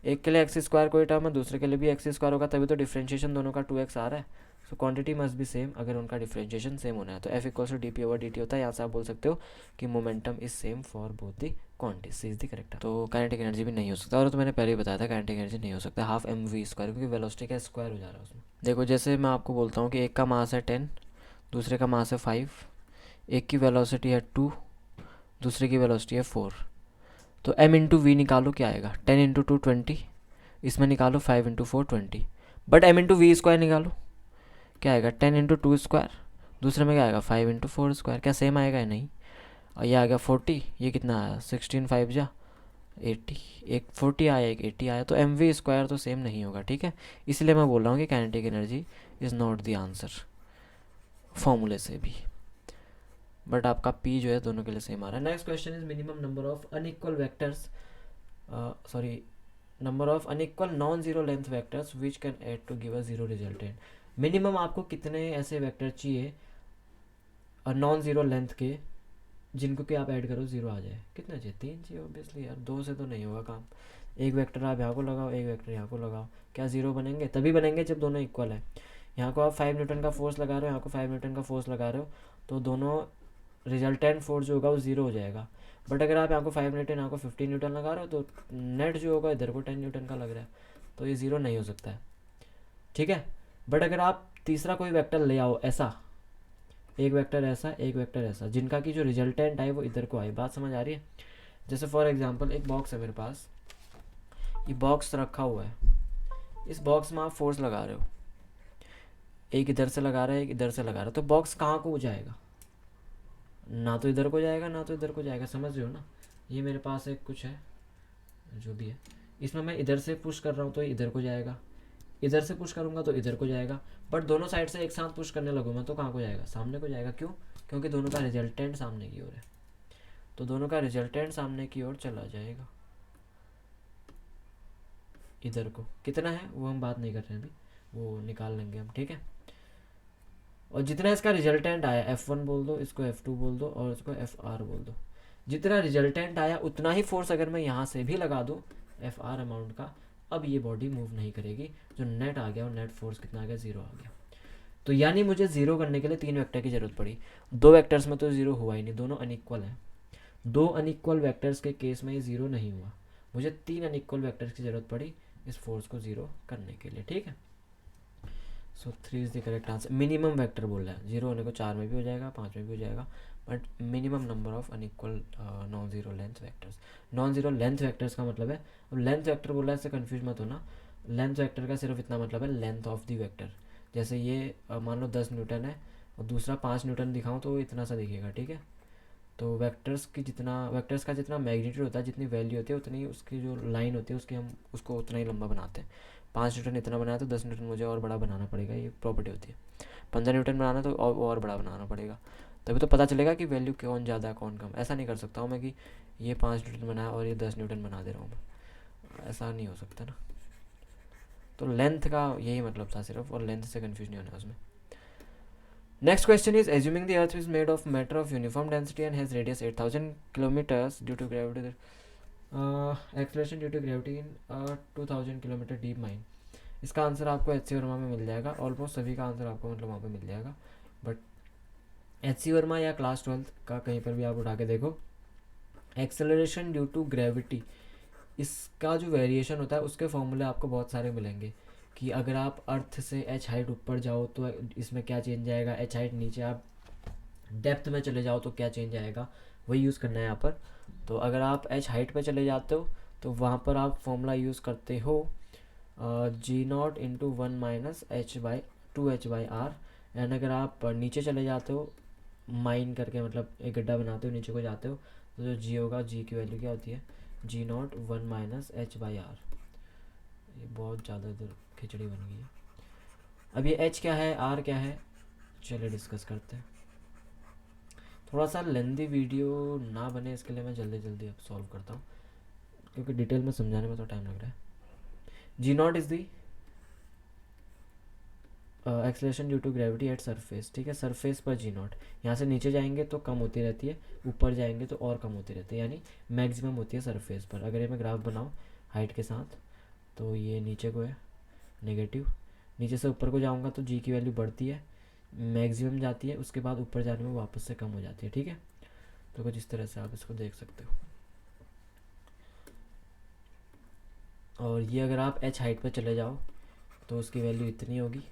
एक के लिए एक्स स्क्वायर कोई टर्म है, दूसरे के लिए भी एक्स स्क्वायर होगा, तभी तो डिफ्रेंशिएशन दोनों का 2x आ रहा है। सो क्वांटिटी मस्ट भी सेम अगर उनका डिफ्रेंशिएशन सेम होना है। तो F equals to D P over D T होता है। यहाँ से आप बोल सकते हो कि momentum is same for both the quantities. C is the correct. तो काइनेटिक एनर्जी भी नहीं हो सकता, और तो मैंने पहले ही बताया था काइनेटिक एनर्जी नहीं हो सकता हाफ एम वी स्क्वायर, क्योंकि वेलोसिटी का स्क्वायर हो जा रहा है उसमें। देखो जैसे मैं आपको बोलता हूँ कि एक का मास है 10, दूसरे का मास है 5, एक की वेलोसिटी है 2, दूसरे की वेलोसिटी है 4, तो m इंटू वी निकालो क्या आएगा, 10 इंटू 2 20, इसमें निकालो 5 into 4 20, but m into V square निकालो क्या आएगा, 10 इंटू 2 स्क्वायर, दूसरे में क्या आएगा 5 इंटू 4 स्क्वायर। क्या सेम आएगा या नहीं? और ये आ गया 40, ये कितना आया 16 5 जा 80, एक 40 आया एक 80 आया, तो एम वी स्क्वायर तो सेम नहीं होगा। ठीक है, इसलिए मैं बोल रहा हूँ कि kinetic energy is not the answer फॉर्मूले से भी, बट आपका पी जो है दोनों के लिए सेम आ रहा है। Next question is minimum number of unequal vectors, sorry number of unequal non zero length vectors which can add to give a zero resultant. Minimum आपको कितने ऐसे वेक्टर चाहिए नॉन जीरो लेंथ के जिनको कि आप ऐड करो जीरो आ जाए? कितने चाहिए? 3 चाहिए ऑब्वियसली यार, 2 से तो नहीं होगा काम। एक वेक्टर आप यहाँ को लगाओ, एक वेक्टर यहाँ को लगाओ, क्या जीरो बनेंगे? तभी बनेंगे जब दोनों इक्वल है। यहाँ को आप 5 न्यूटन का फोर्स लगा रहे हो, यहाँ को 5 न्यूटन का फोर्स लगा रहे हो, तो दोनों रिजल्टेंट फोर्स जो होगा वो जीरो हो जाएगा। बट अगर आप यहाँ को 5 न्यूटन यहाँ को 15 न्यूटन लगा रहे हो तो नेट जो होगा इधर को 10 न्यूटन का लग रहा है, तो ये ज़ीरो नहीं हो सकता है। ठीक है, बट अगर आप तीसरा कोई वेक्टर ले आओ ऐसा, एक वेक्टर ऐसा एक वेक्टर ऐसा, जिनका की जो रिजल्टेंट आए वो इधर को आए, बात समझ आ रही है? जैसे फॉर एग्जांपल एक बॉक्स है मेरे पास, ये बॉक्स रखा हुआ है, इस बॉक्स में आप फोर्स लगा रहे हो, एक इधर से लगा रहा है एक इधर से लगा रहा है, तो बॉक्स कहाँ को जाएगा? ना तो इधर को जाएगा ना तो इधर को जाएगा, समझ रहे हो ना? ये मेरे पास एक कुछ है जो भी है, इसमें मैं इधर से पुश कर रहा हूँ तो इधर को जाएगा, इधर से पुश करूँगा तो इधर को जाएगा, बट दोनों साइड से एक साथ पुश करने लगूंगा तो कहाँ को जाएगा? सामने को जाएगा। क्यों? क्योंकि दोनों का रिजल्टेंट सामने की ओर है, तो दोनों का रिजल्टेंट सामने की ओर चला जाएगा। इधर को कितना है वो हम बात नहीं कर रहे हैं अभी, वो निकाल लेंगे हम। ठीक है, और जितना इसका रिजल्टेंट आया F1 बोल दो, इसको F2 बोल दो और इसको FR बोल दो, जितना रिजल्टेंट आया उतना ही फोर्स अगर मैं यहाँ से भी लगा दूँ FR अमाउंट का, अब ये बॉडी मूव नहीं करेगी। जो नेट आ गया और नेट फोर्स कितना आ गया? ज़ीरो आ गया। तो यानी मुझे ज़ीरो करने के लिए 3 वेक्टर की ज़रूरत पड़ी। 2 वेक्टर्स में तो ज़ीरो हुआ ही नहीं, दोनों अनइक्वल हैं। 2 अनइक्वल वेक्टर्स के केस में ये ज़ीरो नहीं हुआ, मुझे 3 अनइक्वल वेक्टर्स की ज़रूरत पड़ी इस फोर्स को ज़ीरो करने के लिए। ठीक है, सो 3 is the correct answer. Minimum vector बोल रहा है, जीरो होने को 4 में भी हो जाएगा 5 में भी हो जाएगा, but minimum number of unequal non zero length vectors. Non zero length vectors का मतलब है, अब लेंथ वेक्टर बोल रहा है इससे कन्फ्यूज मत होना, लेंथ वेक्टर का सिर्फ इतना मतलब है लेंथ ऑफ द वेक्टर। जैसे ये मान लो 10 न्यूटन है और दूसरा 5 न्यूटन दिखाऊँ तो इतना सा दिखेगा। ठीक है, तो वेक्टर्स का जितना मैग्नीट्यूड होता है, जितनी वैल्यू होती है उतनी उसकी जो लाइन होती है उसकी हम उसको उतना ही लंबा बनाते हैं। 5 न्यूटन इतना बनाया तो 10 न्यूटन मुझे और बड़ा बनाना पड़ेगा, ये प्रॉपर्टी होती है। 15 न्यूटन बनाना तो और बड़ा बनाना पड़ेगा, तभी तो पता चलेगा कि वैल्यू कौन ज़्यादा कौन कम। ऐसा नहीं कर सकता हूँ मैं कि ये 5 न्यूटन बनाया और ये 10 न्यूटन बना दे रहा हूँ मैं, ऐसा नहीं हो सकता ना। तो लेंथ का यही मतलब था सिर्फ, और लेंथ से कन्फ्यूज नहीं होना उसमें। Next question is, assuming the earth is made of matter of uniform density and has radius 8000 kilometers due to gravity, acceleration due to gravity in a 2000 kilometer deep mine, इसका answer आपको H C Verma में मिल जाएगा। Almost सभी का answer आपको मतलब वहाँ पे मिल जाएगा, बट एच सी वर्मा या क्लास 12 का कहीं पर भी आप उठा के देखो, एक्सेलरेशन ड्यू टू ग्रेविटी, इसका जो वेरिएशन होता है उसके फॉर्मूले आपको बहुत सारे मिलेंगे कि अगर आप अर्थ से एच हाइट ऊपर जाओ तो इसमें क्या चेंज आएगा, एच हाइट नीचे आप डेप्थ में चले जाओ तो क्या चेंज आएगा, वही यूज़ करना है यहाँ पर। तो अगर आप एच हाइट पे चले जाते हो तो वहाँ पर आप फॉर्मूला यूज़ करते हो G0 into 1 minus H/2H/R। And अगर आप नीचे चले जाते हो माइन करके, मतलब एक गड्ढा बनाते हो नीचे को जाते हो, तो जो G होगा, G की वैल्यू क्या होती है? G0 1 minus H/R। ये बहुत ज़्यादा इधर खिचड़ी बन गई है। अब ये H क्या है, R क्या है, चलिए डिस्कस करते हैं। थोड़ा सा लेंदी वीडियो ना बने इसके लिए मैं जल्दी जल्दी अब सॉल्व करता हूँ, क्योंकि डिटेल में समझाने में तो टाइम लग रहा है। G nought is the acceleration due to gravity at surface, ठीक है, सरफेस पर जी नॉट, यहाँ से नीचे जाएंगे तो कम होती रहती है, ऊपर जाएंगे तो और कम होती रहती है, यानी मैक्सिमम होती है सरफेस पर। अगर ये मैं ग्राफ बनाऊँ हाइट के साथ, तो ये नीचे को है नेगेटिव, नीचे से ऊपर को जाऊँगा तो जी की वैल्यू बढ़ती है, मैक्सिमम जाती है, उसके बाद ऊपर जाने में वापस से कम हो जाती है, ठीक है। तो कुछ इस तरह से आप इसको देख सकते हो। और ये अगर आप एच हाइट पर चले जाओ तो उसकी वैल्यू इतनी होगी,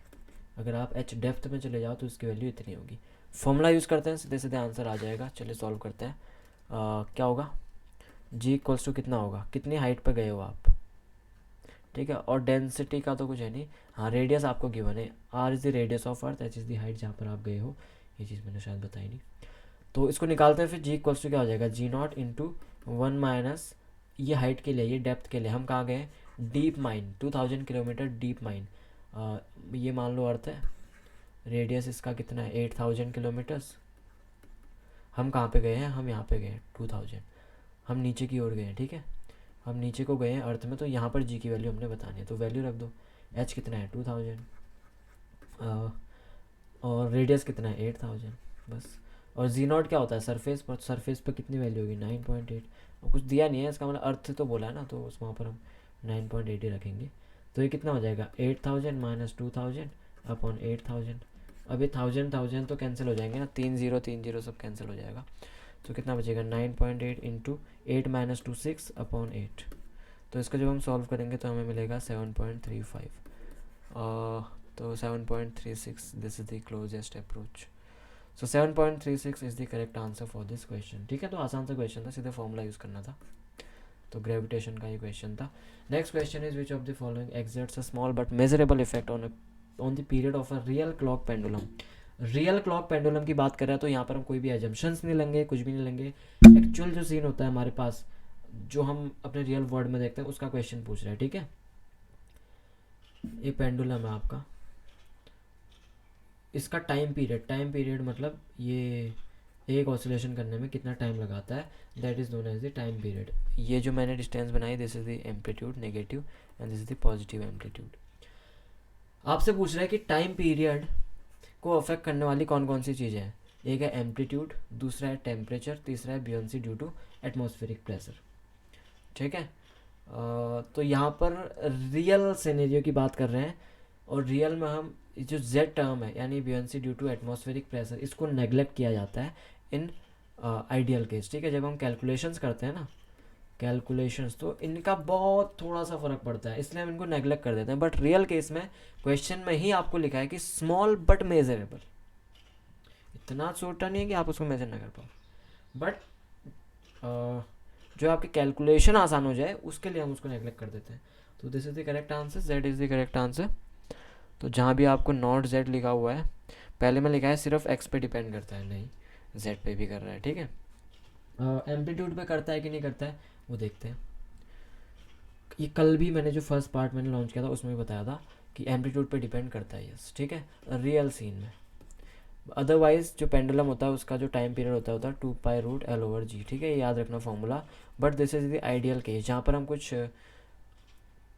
अगर आप एच डेप्थ में चले जाओ तो उसकी वैल्यू इतनी होगी। फॉर्मूला यूज़ करते हैं, सीधे सीधे आंसर आ जाएगा। चलिए सॉल्व करते हैं। क्या होगा, जी इक्वल्स टू कितना होगा, कितनी हाइट पर गए हो आप, ठीक है। और डेंसिटी का तो कुछ है नहीं, हाँ रेडियस आपको गिवन है, R is the radius of earth, H is the height जहाँ पर आप गए हो, ये चीज़ मैंने शायद बताई नहीं। तो इसको निकालते हैं, फिर जी इक्वल्स टू क्या हो जाएगा, जी नॉट इंटू 1 माइनस, ये हाइट के लिए, ये डेप्थ के लिए, हम कहाँ गए, deep mine, 2000 kilometre deep mine. ये मान लो अर्थ है, रेडियस इसका कितना है 8000 किलोमीटर्स। हम कहाँ पे गए हैं, हम यहाँ पे गए हैं 2000, हम नीचे की ओर गए हैं, ठीक है, हम नीचे को गए हैं अर्थ में, तो यहाँ पर जी की वैल्यू हमने बतानी है, तो वैल्यू रख दो। एच कितना है 2000, और रेडियस कितना है 8000, बस। और जी नॉट क्या होता है सरफेस पर, सरफेस पर कितनी वैल्यू होगी 9.8, और कुछ दिया नहीं है, इसका मतलब अर्थ तो बोला है ना, तो उस वहाँ पर हम 9.8 ही रखेंगे। तो ये कितना हो जाएगा 8000 माइनस 2000 अपॉन 8000। अब ये 1000 तो कैंसिल हो जाएंगे ना, 3 0 सब कैंसिल हो जाएगा, तो कितना बचेगा 9.8 इंटू 8 माइनस 2 6 अपॉन 8। तो इसका जब हम सॉल्व करेंगे तो हमें मिलेगा 7.35, तो 7.36, this is the closest approach. So 7.36 is the correct answer for this question, ठीक है। तो आसान सा क्वेश्चन था, सीधे फॉर्मूला यूज़ करना था, तो ग्रेविटेशन का ही क्वेश्चन था। Next question is which of the following exerts a small but measurable effect on the period of a real clock pendulum. Real clock pendulum की बात कर रहे हैं, तो यहाँ पर हम कोई भी एजम्पशंस नहीं लेंगे, कुछ भी नहीं लेंगे, एक्चुअल जो सीन होता है हमारे पास, जो हम अपने रियल वर्ल्ड में देखते हैं, उसका क्वेश्चन पूछ रहा है, ठीक है। ये पेंडुलम है आपका, इसका टाइम पीरियड मतलब ये एक ऑसिलेशन करने में कितना टाइम लगाता है, that is known as the time period. ये जो मैंने डिस्टेंस बनाई, this is the amplitude negative and this is the positive amplitude. आपसे पूछ रहा है कि टाइम पीरियड को अफेक्ट करने वाली कौन कौन सी चीज़ें हैं। एक है एम्पलीट्यूड, दूसरा है टेम्परेचर, तीसरा है buoyancy due to atmospheric pressure, ठीक है। तो यहाँ पर रियल सिनेरियो की बात कर रहे हैं, और रियल में हम जो जेड टर्म है यानी buoyancy due to atmospheric pressure, इसको नेग्लेक्ट किया जाता है इन आइडियल केस, ठीक है। जब हम कैलकुलेशंस करते हैं ना, कैलकुलेशंस, तो इनका बहुत थोड़ा सा फ़र्क पड़ता है, इसलिए हम इनको नेग्लेक्ट कर देते हैं। बट रियल केस में क्वेश्चन में ही आपको लिखा है कि स्मॉल बट मेजरेबल, इतना छोटा नहीं है कि आप उसको मेजर ना कर पाओ, बट जो आपकी कैलकुलेशन आसान हो जाए उसके लिए हम उसको नेग्लेक्ट कर देते हैं। तो this is the correct answer, Z is the correct answer. तो जहाँ भी आपको नॉट जेड लिखा हुआ है, पहले में लिखा है सिर्फ एक्स पे डिपेंड करता है, नहीं जेड पे भी कर रहा है, ठीक है। एम्पलीट्यूड पे करता है कि नहीं करता है वो देखते हैं। ये कल भी मैंने जो फर्स्ट पार्ट मैंने लॉन्च किया था उसमें भी बताया था कि एम्पलीट्यूड पे डिपेंड करता है, यस, ठीक है, रियल सीन में। अदरवाइज जो पेंडुलम होता है उसका जो टाइम पीरियड होता है 2π√L/g, ठीक है, ये याद रखना formula. But this is the ideal case, जहाँ पर हम कुछ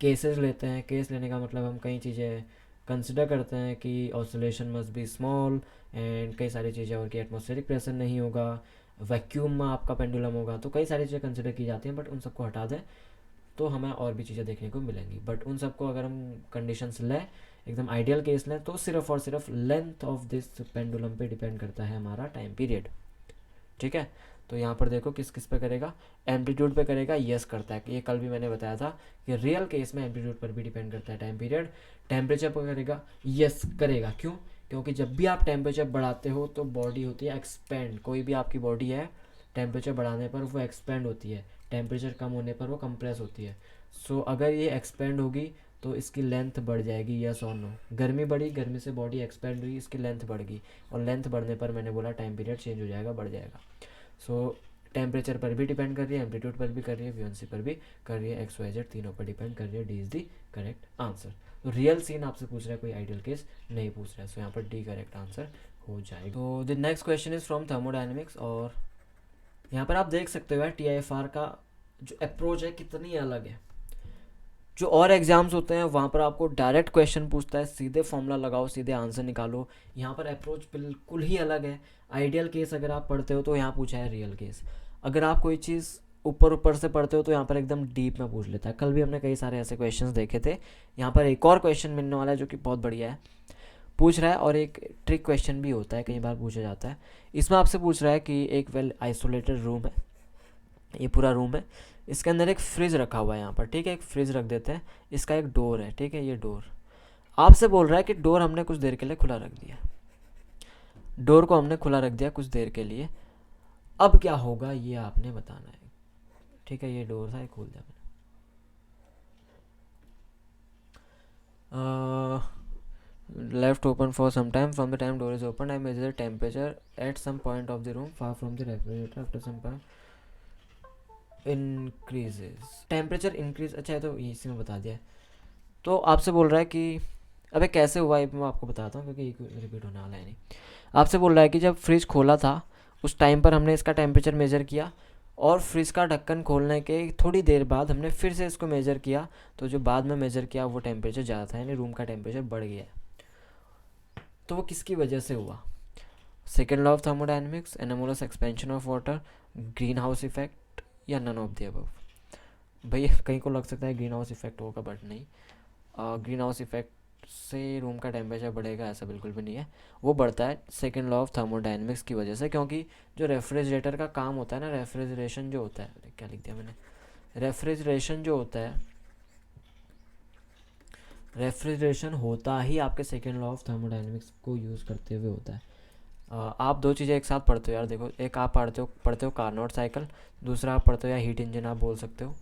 केसेस लेते हैं, केस लेने का मतलब हम कई चीज़ें कंसिडर करते हैं कि oscillation must be small and कई सारी चीज़ें, और कि एटमॉस्फेरिक प्रेशर नहीं होगा, वैक्यूम में आपका पेंडुलम होगा, तो कई सारी चीज़ें कंसिडर की जाती हैं। बट उन सबको हटा दें तो हमें और भी चीज़ें देखने को मिलेंगी। बट उन सबको अगर हम कंडीशंस लें, एकदम आइडियल केस लें, तो सिर्फ और सिर्फ लेंथ ऑफ दिस पेंडुलम पे डिपेंड करता है हमारा टाइम पीरियड, ठीक है। तो यहाँ पर देखो किस किस पे करेगा, एम्पलीट्यूड पे करेगा, यस करता है, ये कल भी मैंने बताया था कि रियल केस में एम्पलीट्यूड पर भी डिपेंड करता है टाइम पीरियड। टेम्परेचर पर करेगा, यस करेगा, क्यों, क्योंकि जब भी आप टेम्परेचर बढ़ाते हो तो बॉडी होती है एक्सपेंड, कोई भी आपकी बॉडी है टेम्परेचर बढ़ाने पर वो एक्सपेंड होती है, टेम्परेचर कम होने पर वो कंप्रेस होती है। सो अगर ये एक्सपेंड होगी तो इसकी लेंथ बढ़ जाएगी, यस और नो। गर्मी बढ़ी, गर्मी से बॉडी एक्सपेंड हुई, इसकी लेंथ बढ़ गई, और लेंथ बढ़ने पर मैंने बोला टाइम पीरियड चेंज हो जाएगा, बढ़ जाएगा। सो टेम्परेचर पर भी डिपेंड कर रही है, एम्पलीट्यूड पर भी कर रही है, फ्रीक्वेंसी पर भी कर रही है, एक्स वाई जेड तीनों पर डिपेंड कर रही है। D is the correct answer. तो रियल सीन आपसे पूछ रहा है, कोई आइडियल केस नहीं पूछ रहा है, सो यहाँ पर डी करेक्ट आंसर हो जाएगा। तो the next question is from thermodynamics, और यहाँ पर आप देख सकते हो TIFR का जो अप्रोच है कितनी अलग है। जो और एग्जाम्स होते हैं वहाँ पर आपको डायरेक्ट क्वेश्चन पूछता है, सीधे फॉर्मूला लगाओ, सीधे आंसर निकालो। यहाँ पर अप्रोच बिल्कुल ही अलग है। आइडियल केस अगर आप पढ़ते हो तो यहाँ पूछा है रियल केस। अगर आप कोई चीज़ ऊपर ऊपर से पढ़ते हो तो यहाँ पर एकदम डीप में पूछ लेता है। कल भी हमने कई सारे ऐसे क्वेश्चंस देखे थे। यहाँ पर एक और क्वेश्चन मिलने वाला है जो कि बहुत बढ़िया है, पूछ रहा है, और एक ट्रिक क्वेश्चन भी होता है, कई बार पूछा जाता है। इसमें आपसे पूछ रहा है कि एक वेल आइसोलेटेड रूम है, ये पूरा रूम है, इसके अंदर एक फ्रिज रखा हुआ है यहाँ पर, ठीक है, एक फ्रिज रख देते हैं, इसका एक डोर है, ठीक है, ये डोर आपसे बोल रहा है कि डोर हमने कुछ देर के लिए खुला रख दिया, डोर को हमने खुला रख दिया कुछ देर के लिए, अब क्या होगा ये आपने बताना है, ठीक है। ये डोर था, ये खोल दिया मैंने, left open for some time, from the time door is open I measure the temperature at some point of the room far from the refrigerator after some point increases temperature increase. अच्छा है, तो इसी में बता दिया है। तो आपसे बोल रहा है कि अबे कैसे हुआ, ये मैं आपको बताता हूँ क्योंकि रिपीट होने वाला है नहीं। आपसे बोल रहा है कि जब फ्रिज खोला था उस टाइम पर हमने इसका टेम्परेचर मेज़र किया, और फ्रिज का ढक्कन खोलने के थोड़ी देर बाद हमने फिर से इसको मेज़र किया, तो जो बाद में मेज़र किया वो टेम्परेचर ज़्यादा था, यानी रूम का टेम्परेचर बढ़ गया है। तो वो किसकी वजह से हुआ? Second law of thermodynamics, anomalous expansion of water, green house effect, या नन ऑफ द अबव। भैया कहीं को लग सकता है ग्रीन हाउस इफेक्ट होगा, बट नहीं, ग्रीन हाउस इफेक्ट से रूम का टेम्परेचर बढ़ेगा ऐसा बिल्कुल भी नहीं है। वो बढ़ता है सेकेंड लॉ ऑफ थर्मोडाइनमिक्स की वजह से, क्योंकि जो रेफ्रिजरेटर का काम होता है ना, रेफ्रिजरेशन जो होता है, क्या लिख दिया मैंने, रेफ्रिजरेशन जो होता है, रेफ्रिजरेशन होता ही आपके सेकेंड लॉ ऑफ थर्मोडाइनमिक्स को यूज़ करते हुए होता है। आप दो चीज़ें एक साथ पढ़ते हो यार, देखो, एक आप पढ़ते हो कार्नोट साइकिल, दूसरा आप पढ़ते हो या हीट इंजन आप बोल सकते हो,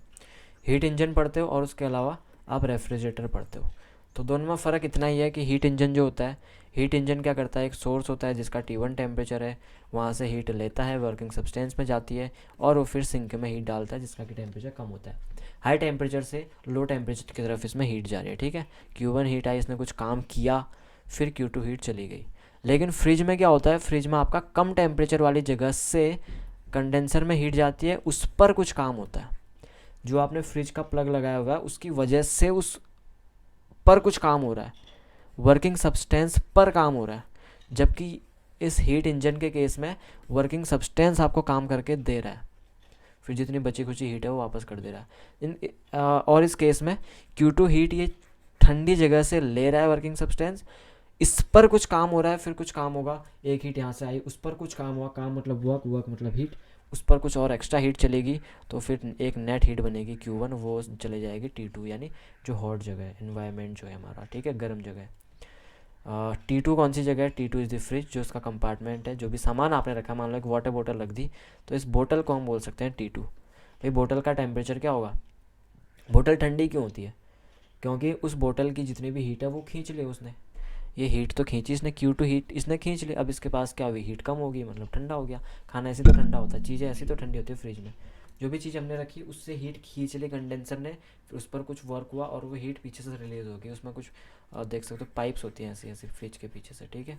हीट इंजन पढ़ते हो, और उसके अलावा आप रेफ्रिजरेटर पढ़ते हो। तो दोनों में फ़र्क इतना ही है कि हीट इंजन जो होता है, हीट इंजन क्या करता है, एक सोर्स होता है जिसका T1 टेम्परेचर है, वहाँ से हीट लेता है, वर्किंग सब्सटेंस में जाती है, और वो फिर सिंक में हीट डालता है जिसका कि टेम्परेचर कम होता है। हाई टेम्परेचर से लो टेम्परेचर की तरफ इसमें हीट जा रही है, ठीक है। Q1 हीट आई, इसने कुछ काम किया, फिर Q2 हीट चली गई। लेकिन फ्रिज में क्या होता है, फ्रिज में आपका कम टेम्परेचर वाली जगह से कंडेंसर में हीट जाती है, उस पर कुछ काम होता है। जो आपने फ्रिज का प्लग लगाया हुआ है उसकी वजह से उस पर कुछ काम हो रहा है, वर्किंग सब्सटेंस पर काम हो रहा है, जबकि इस हीट इंजन के केस में वर्किंग सब्सटेंस आपको काम करके दे रहा है, फिर जितनी बची खुची हीट है वो वापस कर दे रहा है। और इस केस में Q2 हीट ये ठंडी जगह से ले रहा है वर्किंग सब्सटेंस, इस पर कुछ काम हो रहा है, फिर कुछ काम होगा, एक हीट यहाँ से आई, उस पर कुछ काम हुआ, काम मतलब वर्क, वर्क मतलब हीट, उस पर कुछ और एक्स्ट्रा हीट चलेगी, तो फिर एक नेट हीट बनेगी Q1, वो चले जाएगी T2, यानी जो हॉट जगह है, इन्वायरमेंट जो है हमारा, ठीक है, गर्म जगह है। T2 कौन सी जगह है? T2 इज़ द फ्रिज, जो उसका कंपार्टमेंट है, जो भी सामान आपने रखा, मान लो एक वाटर बोतल रख दी, तो इस बोतल को हम बोल सकते हैं T2। भाई बोतल का टेम्परेचर क्या होगा? बोतल ठंडी क्यों होती है? क्योंकि उस बोतल की जितनी भी हीट है वो खींच ली उसने, ये हीट तो खींची इसने, Q2 हीट इसने खींच ली, अब इसके पास क्या हुई, हीट कम होगी, मतलब ठंडा हो गया। खाना ऐसे तो ठंडा होता है, चीज़ें ऐसी तो ठंडी होती है फ्रिज में, जो भी चीज़ हमने रखी उससे हीट खींच ली कंडेंसर ने, फिर उस पर कुछ वर्क हुआ और वो हीट पीछे से रिलीज़ होगी, उसमें कुछ देख सकते हो पाइप्स होती हैं ऐसी ऐसी फ्रिज के पीछे से, ठीक है।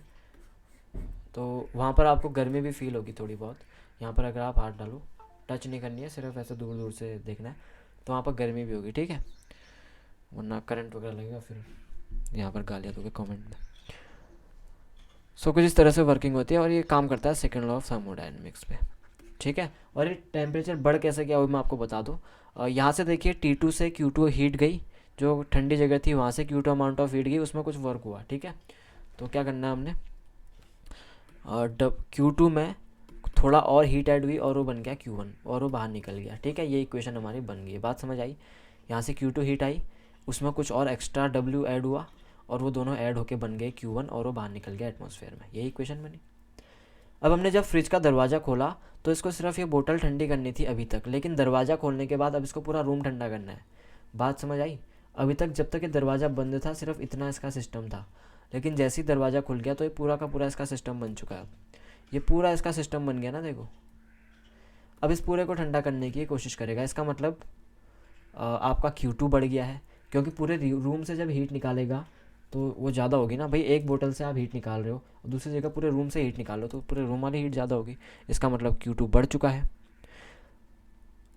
तो वहाँ पर आपको गर्मी भी फील होगी थोड़ी बहुत। यहाँ पर अगर आप हाथ डालो, टच नहीं करनी है, सिर्फ ऐसे दूर दूर से देखना है, तो वहाँ पर गर्मी भी होगी, ठीक है, वरना करंट वगैरह लगेगा, फिर यहाँ पर गालियाँ दोगे कमेंट में। सो कुछ इस तरह से वर्किंग होती है, और ये काम करता है सेकेंड लॉ ऑफ थर्मोडायनेमिक्स पे, ठीक है। और ये टेम्परेचर बढ़ कैसे गया वो मैं आपको बता दूँ। यहाँ से देखिए T2 से Q2 हीट गई, जो ठंडी जगह थी वहाँ से Q2 अमाउंट ऑफ हीट गई, उसमें कुछ वर्क हुआ, ठीक है। तो क्या करना है हमने, Q2 में थोड़ा और हीट ऐड हुई और वो बन गया Q1, और वो बाहर निकल गया, ठीक है। ये इक्वेशन हमारी बन गई, बात समझ आई। यहाँ से Q2 हीट आई, उसमें कुछ और एक्स्ट्रा W ऐड हुआ, और वो दोनों ऐड होके बन गए Q1, और वो बाहर निकल गया एटमॉस्फेयर में, यही इक्वेशन बनी। अब हमने जब फ्रिज का दरवाज़ा खोला तो इसको सिर्फ ये बोतल ठंडी करनी थी अभी तक, लेकिन दरवाज़ा खोलने के बाद अब इसको पूरा रूम ठंडा करना है, बात समझ आई। अभी तक जब तक ये दरवाज़ा बंद था सिर्फ इतना इसका सिस्टम था, लेकिन जैसे ही दरवाज़ा खुल गया तो ये पूरा का पूरा इसका सिस्टम बन चुका है। ये पूरा इसका सिस्टम बन गया ना, देखो। अब इस पूरे को ठंडा करने की कोशिश करेगा, इसका मतलब आपका Q2 बढ़ गया है, क्योंकि पूरे रूम से जब हीट निकालेगा तो वो ज़्यादा होगी ना भाई। एक बोतल से आप हीट निकाल रहे हो और दूसरी जगह पूरे रूम से हीट निकालो तो पूरे रूम वाली हीट ज़्यादा होगी, इसका मतलब Q2 बढ़ चुका है।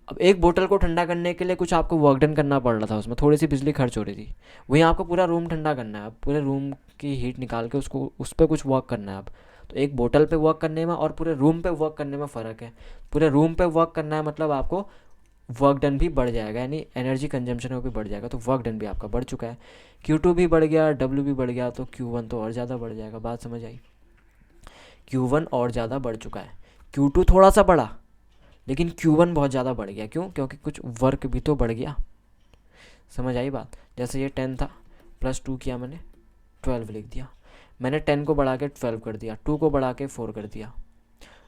अब एक बोतल को ठंडा करने के लिए कुछ आपको वर्क डन करना पड़ रहा था, उसमें थोड़ी सी बिजली खर्च हो रही थी, वहीं आपको पूरा रूम ठंडा करना है। अब पूरे रूम की हीट निकाल के उसको उस पर कुछ वर्क करना है। अब तो एक बोतल पे वर्क करने में और पूरे रूम पे वर्क करने में फ़र्क है। पूरे रूम पे वर्क करना है मतलब आपको वर्क डन भी बढ़ जाएगा, यानी एनर्जी कंजम्पशन वो भी बढ़ जाएगा, तो वर्क डन भी आपका बढ़ चुका है। Q2 भी बढ़ गया, W भी बढ़ गया, तो Q1 तो और ज़्यादा बढ़ जाएगा। बात समझ आई? Q1 और ज़्यादा बढ़ चुका है, Q2 थोड़ा सा बढ़ा, लेकिन Q1 बहुत ज़्यादा बढ़ गया। क्यों? क्योंकि कुछ वर्क भी तो बढ़ गया। समझ आई बात? जैसे ये 10 था, +2 किया मैंने, 12 लिख दिया। मैंने 10 को बढ़ा के 12 कर दिया, 2 को बढ़ा के 4 कर दिया।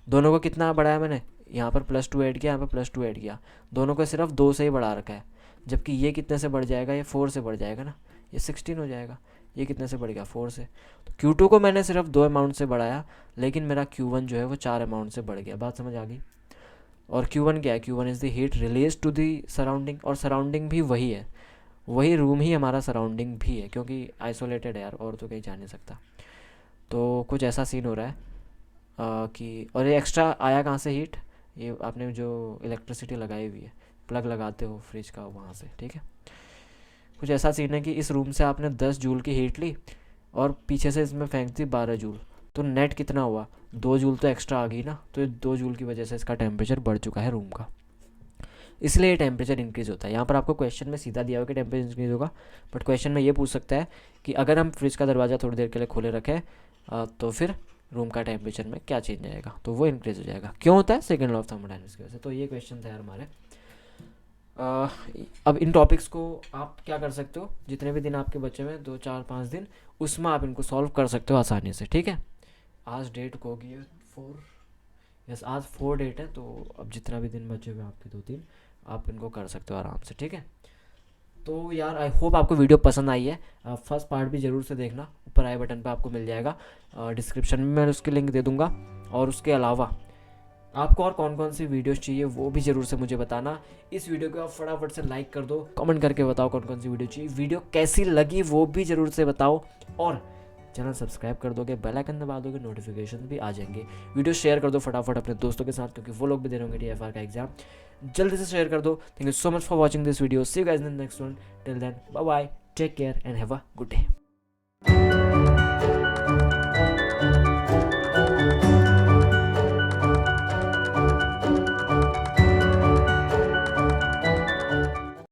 दोनों को कितना बढ़ाया मैंने? यहाँ पर +2 ऐड किया, यहाँ पर +2 ऐड किया। दोनों को सिर्फ 2 से ही बढ़ा रखा है, जबकि ये कितने से बढ़ जाएगा? ये 4 से बढ़ जाएगा ना, ये 16 हो जाएगा। ये कितने से बढ़ गया? 4 से। तो Q2 को मैंने सिर्फ 2 अमाउंट से बढ़ाया, लेकिन मेरा Q1 जो है वो 4 अमाउंट से बढ़ गया। बात समझ आ गई? और Q1 क्या है? Q1 is the heat release to the surrounding, और सराउंडिंग भी वही है, वही रूम ही हमारा सराउंडिंग भी है, क्योंकि आइसोलेटेड है यार, और तो कहीं जा नहीं सकता। तो कुछ ऐसा सीन हो रहा है कि, और ये एक्स्ट्रा आया कहाँ से हीट? ये आपने जो इलेक्ट्रिसिटी लगाई हुई है, प्लग लगाते हो फ्रिज का, वहाँ से। ठीक है, कुछ ऐसा सीन है कि इस रूम से आपने 10 जूल की हीट ली और पीछे से इसमें फेंक दी 12 जूल, तो नेट कितना हुआ? 2 जूल तो एक्स्ट्रा आ गई ना, तो ये 2 जूल की वजह से इसका टेम्परेचर बढ़ चुका है रूम का, इसलिए ये टेम्परेचर इंक्रीज़ होता है। यहाँ पर आपको क्वेश्चन में सीधा दिया हुआ कि टेम्परेचर इंक्रीज़ होगा, बट क्वेश्चन में ये पूछ सकता है कि अगर हम फ्रिज का दरवाज़ा थोड़ी देर के लिए खोले रखें तो फिर रूम का टेम्परेचर में क्या चेंज आएगा? तो वो इंक्रीज़ हो जाएगा। क्यों होता है? सेकंड लॉ ऑफ थर्मोडायनामिक्स की वजह से। तो ये क्वेश्चन था यार हमारे। अब इन टॉपिक्स को आप क्या कर सकते हो, जितने भी दिन आपके बचे हुए 2 4 5 दिन, उसमें आप इनको सॉल्व कर सकते हो आसानी से। ठीक है, आज डेट को होगी 4, यस आज 4 डेट है, तो अब जितना भी दिन बचे हुए आपके 2 3, आप इनको कर सकते हो आराम से। ठीक है, तो यार आई होप आपको वीडियो पसंद आई है। फर्स्ट पार्ट भी ज़रूर से देखना, ऊपर आई बटन पे आपको मिल जाएगा, डिस्क्रिप्शन में मैं उसकी लिंक दे दूँगा। और उसके अलावा आपको और कौन कौन सी वीडियोस चाहिए वो भी ज़रूर से मुझे बताना। इस वीडियो को आप फटाफट से लाइक कर दो, कमेंट करके बताओ कौन कौन सी वीडियो चाहिए, वीडियो कैसी लगी वो भी ज़रूर से बताओ, और चैनल सब्सक्राइब कर दोगे, बेल आइकन दबा दोगे, नोटिफिकेशन भी आ जाएंगे। वीडियो शेयर कर दो फटाफट अपने दोस्तों के साथ, क्योंकि वो लोग भी दे रहे होंगे TFR का एग्जाम। जल्दी से शेयर कर दो। Thank you so much for watching this video. See you guys in the next one. Till then bye bye, take care and have a good day.